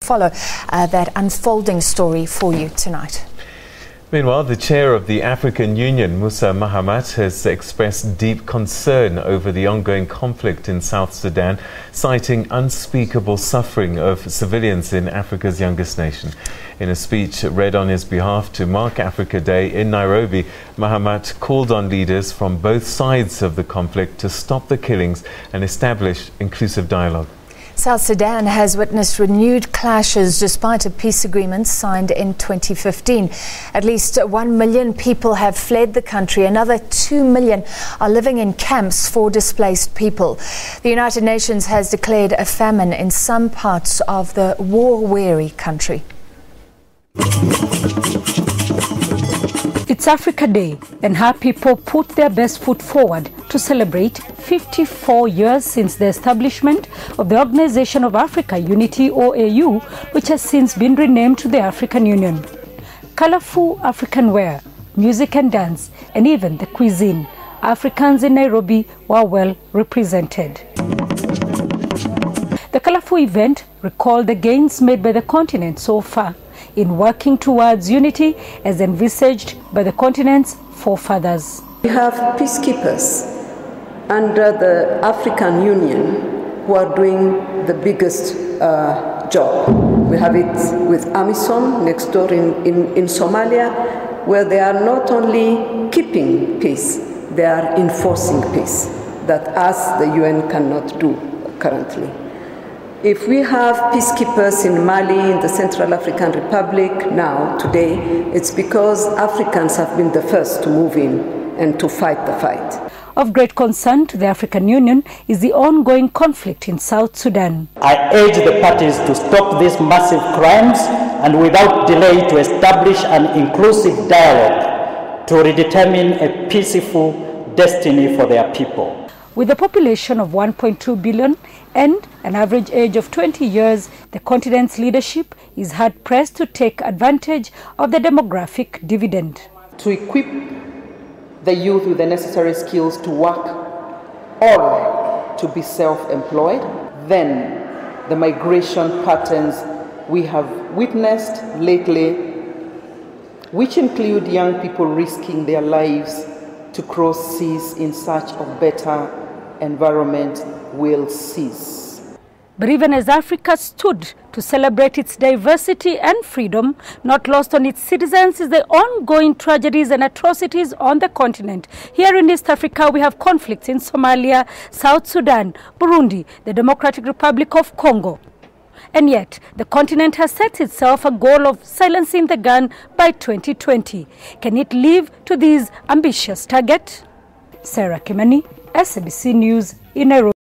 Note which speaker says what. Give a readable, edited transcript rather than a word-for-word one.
Speaker 1: follow that unfolding story for you tonight.
Speaker 2: Meanwhile, the chair of the African Union, Moussa Mahamat, has expressed deep concern over the ongoing conflict in South Sudan, citing unspeakable suffering of civilians in Africa's youngest nation. In a speech read on his behalf to mark Africa Day in Nairobi, Mahamat called on leaders from both sides of the conflict to stop the killings and establish inclusive dialogue.
Speaker 1: South Sudan has witnessed renewed clashes despite a peace agreement signed in 2015. At least 1 million people have fled the country. Another 2 million are living in camps for displaced people. The United Nations has declared a famine in some parts of the war-weary country.
Speaker 3: It's Africa Day, and her people put their best foot forward to celebrate 54 years since the establishment of the Organization of Africa Unity, OAU, which has since been renamed to the African Union. Colorful African wear, music and dance, and even the cuisine, Africans in Nairobi were well represented. The colorful event recalled the gains made by the continent so far in working towards unity as envisaged by the continent's forefathers.
Speaker 4: We have peacekeepers under the African Union who are doing the biggest job. We have it with AMISOM next door in Somalia, where they are not only keeping peace, they are enforcing peace that us, the UN, cannot do currently. If we have peacekeepers in Mali, in the Central African Republic now, today, it's because Africans have been the first to move in and to fight the fight.
Speaker 3: Of great concern to the African Union is the ongoing conflict in South Sudan.
Speaker 5: I urge the parties to stop these massive crimes and without delay to establish an inclusive dialogue to redetermine a peaceful destiny for their people.
Speaker 3: With a population of 1.2 billion and an average age of 20 years, the continent's leadership is hard-pressed to take advantage of the demographic dividend.
Speaker 6: To equip the youth with the necessary skills to work or to be self-employed, then the migration patterns we have witnessed lately, which include young people risking their lives to cross seas in search of better environment, will cease.
Speaker 3: But even as Africa stood to celebrate its diversity and freedom, not lost on its citizens is the ongoing tragedies and atrocities on the continent. Here in East Africa, we have conflicts in Somalia, South Sudan, Burundi, the Democratic Republic of Congo. And yet, the continent has set itself a goal of silencing the gun by 2020. Can it live to these ambitious targets? Sarah Kimani, SABC News in Nairobi.